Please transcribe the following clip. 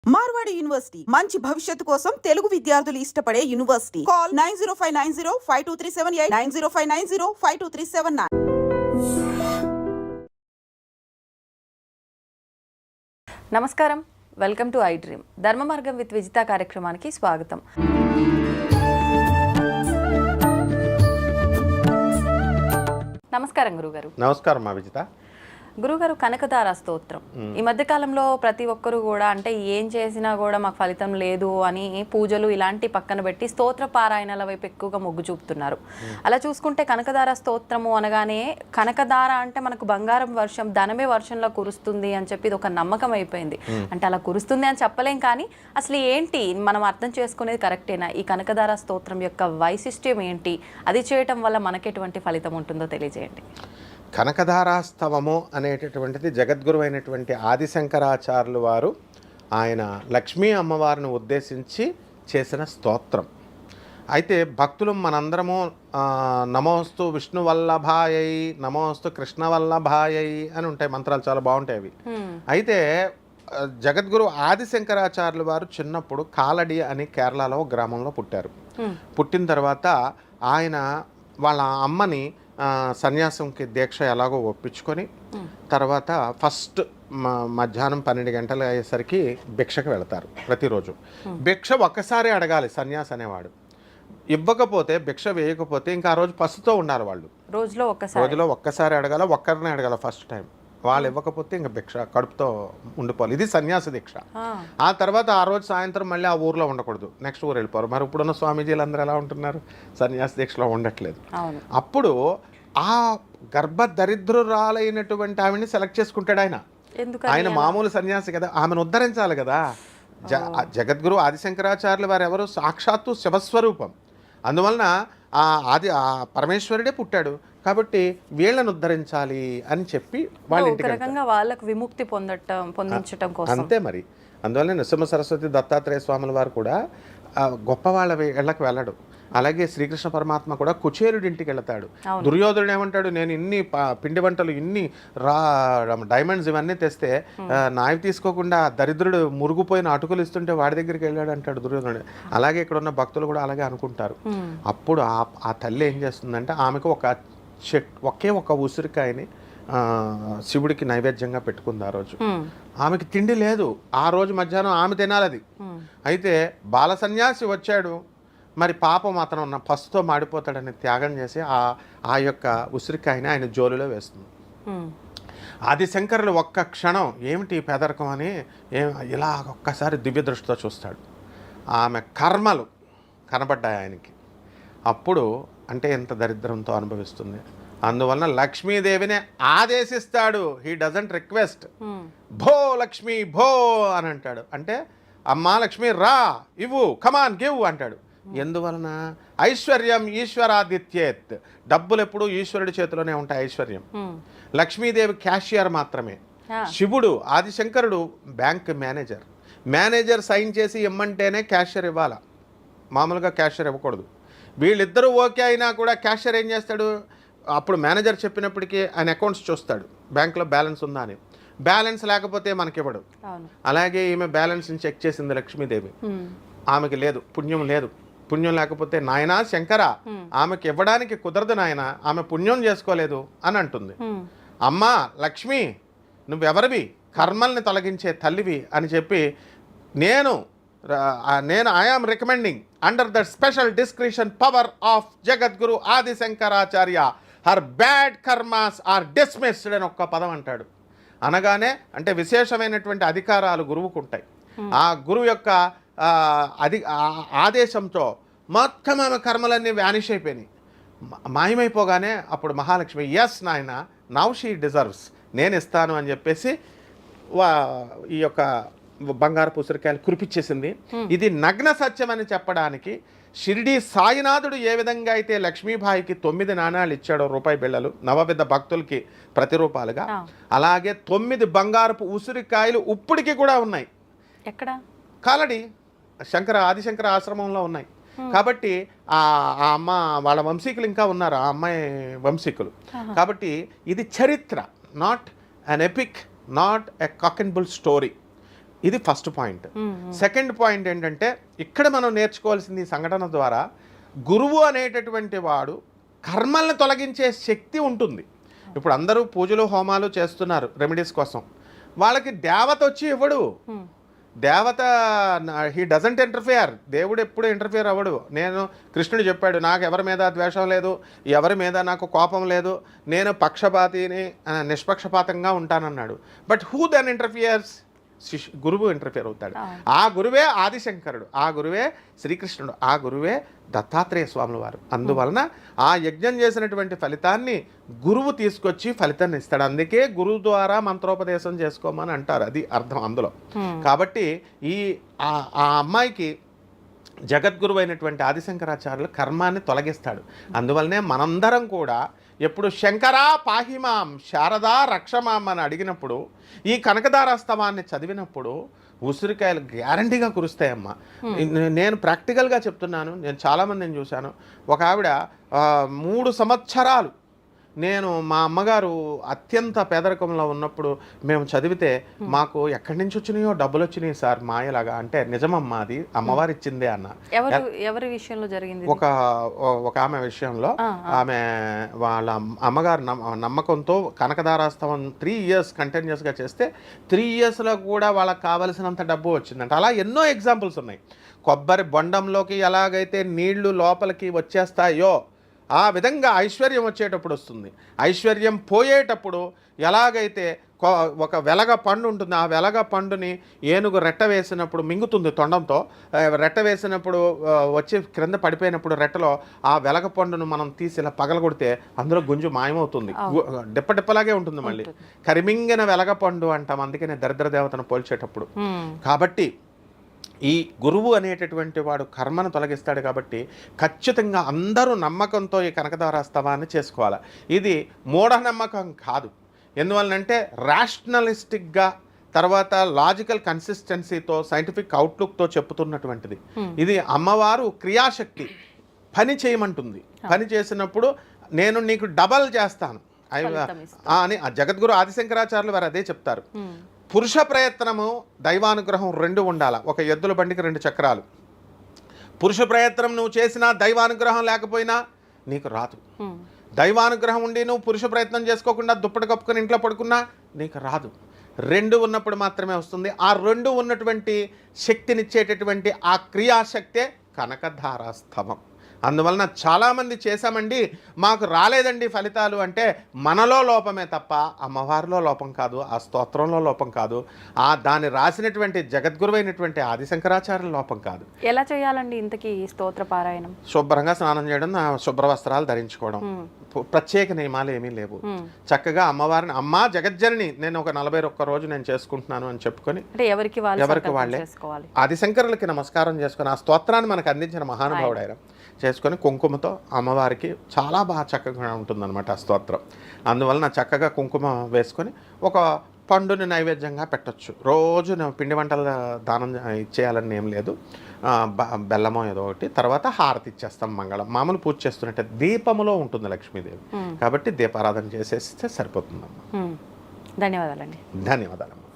Marwadi university మంచి భవిష్యత్తు కోసం తెలుగు విద్యార్థులు ఇష్టపడే యూనివర్సిటీ. కాల్ 9059052378 9059052379. నమస్కారం, వెల్కమ్ టు ఐ డ్రీమ్. ధర్మ మార్గం విత్ విజిత కార్యక్రమానికి స్వాగతం. నమస్కారం గురుగారు. నమస్కారం మా విజిత. గురుగారు, కనకదార స్తోత్రం ఈ మధ్య కాలంలో ప్రతి ఒక్కరు కూడా అంటే ఏం చేసినా కూడా మాకు ఫలితం లేదు అని పూజలు ఇలాంటి పక్కన పెట్టి స్తోత్ర పారాయణల వైపు ఎక్కువగా మొగ్గు చూపుతున్నారు. అలా చూసుకుంటే కనకదార స్తోత్రము అనగానే కనకదార అంటే మనకు బంగారం వర్షం, ధనమే వర్షంలో కురుస్తుంది అని చెప్పి ఇది ఒక నమ్మకం అయిపోయింది. అంటే అలా కురుస్తుంది అని చెప్పలేం, కానీ అసలు ఏంటి మనం అర్థం చేసుకునేది కరెక్టేనా? ఈ కనకదార స్తోత్రం యొక్క వైశిష్ట్యం ఏంటి? అది చేయటం వల్ల మనకి ఎటువంటి ఫలితం ఉంటుందో తెలియజేయండి. కనకధారాస్తవము అనేటటువంటిది జగద్గురు అయినటువంటి ఆదిశంకరాచార్యులు వారు ఆయన లక్ష్మీ అమ్మవారిని ఉద్దేశించి చేసిన స్తోత్రం. అయితే భక్తులు మనందరము నమోస్తు విష్ణువల్లభాయై, నమోస్తు కృష్ణవల్లభాయై అని ఉంటాయి మంత్రాలు, చాలా బాగుంటాయి అవి. అయితే జగద్గురు ఆదిశంకరాచార్యులు వారు చిన్నప్పుడు కాలడి అని కేరళలో గ్రామంలో పుట్టారు. పుట్టిన తర్వాత ఆయన వాళ్ళ అమ్మని సన్యాసంకి దీక్ష ఎలాగో ఒప్పించుకొని తర్వాత ఫస్ట్ మధ్యాహ్నం 12 గంటలు అయ్యేసరికి భిక్షకు వెళతారు. ప్రతిరోజు భిక్ష ఒక్కసారి అడగాలి సన్యాసి అనేవాడు. ఇవ్వకపోతే, భిక్ష వేయకపోతే ఇంకా ఆ రోజు పసుతో ఉండాలి వాళ్ళు. రోజులో ఒక్కసారి అడగాల, ఒక్కరినే అడగాల ఫస్ట్ టైం. వాళ్ళు ఇవ్వకపోతే ఇంకా భిక్ష కడుపుతో ఉండిపోవాలి. ఇది సన్యాస దీక్ష. ఆ తర్వాత ఆ రోజు సాయంత్రం మళ్ళీ ఆ ఊర్లో ఉండకూడదు, నెక్స్ట్ ఊరు వెళ్ళిపోరు. మరి ఇప్పుడున్న స్వామీజీలు అందరూ ఎలా ఉంటున్నారు? సన్యాస దీక్షలో ఉండట్లేదు. అప్పుడు ఆ గర్భదరిద్రురాలైనటువంటి ఆవిడని సెలెక్ట్ చేసుకుంటాడు ఆయన. ఆయన మామూలు సన్యాసి కదా, ఆమెను ఉద్ధరించాలి కదా. జగద్గురు ఆదిశంకరాచార్యులు వారు ఎవరు? సాక్షాత్తు శివస్వరూపం. అందువలన ఆ పరమేశ్వరుడే పుట్టాడు కాబట్టి వీళ్ళను ఉద్ధరించాలి అని చెప్పి వాళ్ళ ఇంటికి వాళ్ళకు విముక్తి పొందించడం కోసం అంతే. మరి అందువల్ల నృసింహ సరస్వతి దత్తాత్రేయ స్వాముల వారు కూడా గొప్ప వాళ్ళ ఇళ్ళకి వెళ్ళడు. అలాగే శ్రీకృష్ణ పరమాత్మ కూడా కుచేరుడి ఇంటికి వెళ్తాడు. దుర్యోధనుడు ఏమంటాడు? నేను ఇన్ని పిండి వంటలు, ఇన్ని డైమండ్స్ ఇవన్నీ తెస్తే నావి తీసుకోకుండా దరిద్రుడు మురుగుపోయిన అటుకులు ఇస్తుంటే వాడి దగ్గరికి వెళ్ళాడు అంటాడు దుర్యోధనుడు. అలాగే ఇక్కడ ఉన్న భక్తులు కూడా అలాగే అనుకుంటారు. అప్పుడు ఆ తల్లి ఏం చేస్తుందంటే ఆమెకు ఒకే ఒక ఉసిరికాయని శివుడికి నైవేద్యంగా పెట్టుకుంది. ఆ రోజు ఆమెకి తిండి లేదు. ఆ రోజు మధ్యాహ్నం ఆమె తినాలి అది. అయితే బాల సన్యాసి వచ్చాడు. మరి పాపం అతను ఉన్న పసుతో మాడిపోతాడని త్యాగం చేసి ఆ యొక్క ఉసిరికాయని ఆయన జోలులో వేస్తుంది. ఆదిశంకరులు ఒక్క క్షణం ఏమిటి పేదరికం అని ఇలా ఒక్కసారి దివ్య దృష్టితో చూస్తాడు. ఆమె కర్మలు కనబడ్డాయి ఆయనకి. అప్పుడు అంటే ఎంత దరిద్రంతో అనుభవిస్తుంది. అందువలన లక్ష్మీదేవిని ఆదేశిస్తాడు. He doesn't request. భో లక్ష్మి భో అని అంటాడు. అంటే అమ్మా లక్ష్మి రా, ఇవ్వు, కమాన్ గివ్ అంటాడు. ఎందువలన? ఐశ్వర్యం ఈశ్వరాదిత్యేత్. డబ్బులు ఎప్పుడు ఈశ్వరుడి చేతిలోనే ఉంటాయి. ఐశ్వర్యం. లక్ష్మీదేవి క్యాషియర్ మాత్రమే. శివుడు ఆదిశంకరుడు బ్యాంక్ మేనేజర్ సైన్ చేసి ఇమ్మంటేనే క్యాషియర్ ఇవ్వాల, మామూలుగా క్యాషియర్ ఇవ్వకూడదు. వీళ్ళిద్దరూ ఓకే అయినా కూడా క్యాషియర్ ఏం చేస్తాడు? అప్పుడు మేనేజర్ చెప్పినప్పటికీ ఆయన అకౌంట్స్ చూస్తాడు, బ్యాంకులో బ్యాలెన్స్ ఉందా అని. బ్యాలెన్స్ లేకపోతే మనకివ్వడు. అలాగే ఈమె బ్యాలెన్స్ని చెక్ చేసింది లక్ష్మీదేవి. ఆమెకి లేదు, పుణ్యం లేదు. పుణ్యం లేకపోతే నాయనా శంకర, ఆమెకి ఇవ్వడానికి కుదరదు నాయన, ఆమె పుణ్యం చేసుకోలేదు అని అంటుంది. అమ్మా లక్ష్మి, నువ్వెవరివి? కర్మల్ని తొలగించే తల్లివి అని చెప్పి నేను I am recommending under the special discretion power of Jagadguru Adi Shankaracharya her bad karmas are dismissed అని ఒక్క పదం అంటాడు. అనగానే అంటే విశేషమైనటువంటి అధికారాలు గురువుకు ఉంటాయి. ఆ గురువు యొక్క ఆదేశంతో మొత్తం ఆమె కర్మలన్నీ వ్యానిష్ అయిపోయినాయి, మాయమైపోగానే అప్పుడు మహాలక్ష్మి ఎస్ నాయన, నౌ షీ డిజర్వ్స్, నేను ఇస్తాను అని చెప్పేసి ఈ యొక్క బంగారు ఉసిరికాయలు కురిపించేసింది. ఇది నగ్న సత్యం అని చెప్పడానికి షిరిడి సాయినాథుడు ఏ విధంగా అయితే లక్ష్మీబాయికి 9 నాణాలు ఇచ్చాడో, రూపాయి బిళ్ళలు, నవవిధ భక్తులకి ప్రతిరూపాలుగా, అలాగే 9 బంగారపు ఉసిరికాయలు ఇప్పటికి కూడా ఉన్నాయి. ఎక్కడ? కాలడి ఆదిశంకర ఆశ్రమంలో ఉన్నాయి. కాబట్టి ఆ అమ్మ వాళ్ళ వంశీకులు ఇంకా ఉన్నారు, ఆ అమ్మాయి వంశీకులు. కాబట్టి ఇది చరిత్ర, not an epic, not a cock and bull story. ఇది ఫస్ట్ పాయింట్. సెకండ్ పాయింట్ ఏంటంటే ఇక్కడ మనం నేర్చుకోవాల్సింది ఈ సంఘటన ద్వారా గురువు అనేటటువంటి వాడు కర్మల్ని తొలగించే శక్తి ఉంటుంది. ఇప్పుడు అందరూ పూజలు హోమాలు చేస్తున్నారు రెమెడీస్ కోసం, వాళ్ళకి దేవత వచ్చి ఇవ్వడు. దేవత హీ డజంట్ ఇంటర్ఫియర్. దేవుడు ఎప్పుడు ఇంటర్ఫియర్ అవ్వడు. నేను కృష్ణుడు చెప్పాడు, నాకు ఎవరి మీద ద్వేషం లేదు, ఎవరి మీద నాకు కోపం లేదు, నేను పక్షపాతిని నిష్పక్షపాతంగా ఉంటానన్నాడు. But who then interferes? గురువు ఇంటర్ఫియర్ అవుతాడు. ఆ గురువే ఆదిశంకరుడు, ఆ గురువే శ్రీకృష్ణుడు, ఆ గురువే దత్తాత్రేయ స్వాముల వారు. అందువలన ఆ యజ్ఞం చేసినటువంటి ఫలితాన్ని గురువు తీసుకొచ్చి ఫలితాన్ని ఇస్తాడు. అందుకే గురువు ద్వారా మంత్రోపదేశం చేసుకోమని అంటారు, అది అర్థం అందులో. కాబట్టి ఆ అమ్మాయికి జగద్గురువు అయినటువంటి ఆదిశంకరాచార్యులు కర్మాన్ని తొలగిస్తాడు. అందువల్లనే మనందరం కూడా ఎప్పుడు శంకరా పాహిమాం శారదా రక్షమాం అని అడిగినప్పుడు, ఈ కనకదారాస్తవాన్ని చదివినప్పుడు ఉసిరికాయలు గ్యారంటీగా కురుస్తాయమ్మా. నేను ప్రాక్టికల్గా చెప్తున్నాను. నేను చాలామందిని చూశాను. ఒక ఆవిడ 3 సంవత్సరాలు, నేను మా అమ్మగారు అత్యంత పేదరికంలో ఉన్నప్పుడు మేము చదివితే మాకు ఎక్కడి నుంచి వచ్చినాయో డబ్బులు వచ్చినాయి సార్ మాయలాగా. అంటే నిజమమ్మా, అది అమ్మవారు ఇచ్చిందే అన్న. ఎవరి విషయంలో జరిగింది? ఒక ఆమె విషయంలో ఆమె వాళ్ళ అమ్మగారు నమ్మకంతో కనకదారాస్తవం 3 years కంటిన్యూస్గా చేస్తే 3 yearsలో కూడా వాళ్ళకి కావలసినంత డబ్బు వచ్చిందంట. అలా ఎన్నో ఎగ్జాంపుల్స్ ఉన్నాయి. కొబ్బరి బొండంలోకి ఎలాగైతే నీళ్లు లోపలికి వచ్చేస్తాయో ఆ విధంగా ఐశ్వర్యం వచ్చేటప్పుడు వస్తుంది. ఐశ్వర్యం పోయేటప్పుడు ఎలాగైతే ఒక వెలగ పండు ఉంటుంది, ఆ వెలగ పండుని ఏనుగు రెట్ట వేసినప్పుడు మింగుతుంది తొండంతో. రెట్ట వేసినప్పుడు వచ్చి క్రింద పడిపోయినప్పుడు రెట్టలో ఆ వెలగ పండును మనం తీసి ఇలా పగలగొడితే అందులో గుంజు మాయమవుతుంది, డిప్పలాగే ఉంటుంది. మళ్ళీ కరిమింగిన వెలగ పండు అంటాం, అందుకనే దరిద్ర దేవతను పోల్చేటప్పుడు. కాబట్టి ఈ గురువు అనేటటువంటి వాడు కర్మను తొలగిస్తాడు. కాబట్టి ఖచ్చితంగా అందరూ నమ్మకంతో ఈ కనకదారాస్తవాన్ని చేసుకోవాలి. ఇది మూఢనమ్మకం కాదు. ఎందువలనంటే రేషనలిస్టిక్గా, తర్వాత లాజికల్ కన్సిస్టెన్సీతో, సైంటిఫిక్ అవుట్లుక్తో చెప్పుతున్నటువంటిది. ఇది అమ్మవారు క్రియాశక్తి, పని చేయమంటుంది. పని చేసినప్పుడు నేను నీకు డబల్ చేస్తాను అని జగద్గురు ఆదిశంకరాచార్యులు వారు అదే చెప్తారు. పురుష ప్రయత్నము దైవానుగ్రహం 2 ఉండాలి. ఒక ఎద్దుల బండికి 2 చక్రాలు. పురుష ప్రయత్నం నువ్వు చేసినా దైవానుగ్రహం లేకపోయినా నీకు రాదు. దైవానుగ్రహం ఉండి నువ్వు పురుష ప్రయత్నం చేసుకోకుండా దుప్పటి కప్పుకొని ఇంట్లో పడుకున్నా నీకు రాదు. 2 ఉన్నప్పుడు మాత్రమే వస్తుంది. ఆ 2 ఉన్నటువంటి శక్తినిచ్చేటటువంటి ఆ క్రియాశక్తే కనకధారాస్తవం. అందువలన చాలామంది చేశామండి, మాకు రాలేదండి ఫలితాలు అంటే మనలో లోపమే తప్ప అమ్మవారిలో లోపం కాదు, ఆ స్తోత్రంలో లోపం కాదు, దాన్ని రాసినటువంటి జగద్గురువైనటువంటి ఆదిశంకరాచార్యుల లోపం కాదు. ఎలా చేయాలండి ఇంతకీ స్తోత్ర పారాయణం? శుభ్రంగా స్నానం చేయడం, శుభ్ర వస్త్రాలు ధరించుకోవడం, ప్రత్యేక నియమాలు ఏమీ లేవు. చక్కగా అమ్మవారిని, అమ్మా జగజ్జనని నేను ఒక 41 రోజు నేను చేసుకుంటున్నాను అని చెప్పుకొని ఎవరికి వాళ్ళే ఆదిశంకరులకి నమస్కారం చేసుకొని ఆ స్తోత్రాన్ని మనకు అందించిన మహానుభావుడు ఆయన చేసుకొని కుంకుమతో అమ్మవారికి చాలా బాగా చక్కగా ఉంటుందన్నమాట ఆ స్తోత్రం. అందువలన చక్కగా కుంకుమ వేసుకొని ఒక పండుని నైవేద్యంగా పెట్టచ్చు. రోజు పిండి వంటల దానం ఇచ్చేయాలని ఏం లేదు, బెల్లమో ఏదో ఒకటి. తర్వాత హారతి ఇచ్చేస్తాం మంగళం. మామూలు పూజ చేస్తున్నట్టే దీపములో ఉంటుంది లక్ష్మీదేవి. కాబట్టి దీపారాధన చేసేస్తే సరిపోతుందమ్మా. ధన్యవాదాలండి. ధన్యవాదాలమ్మా.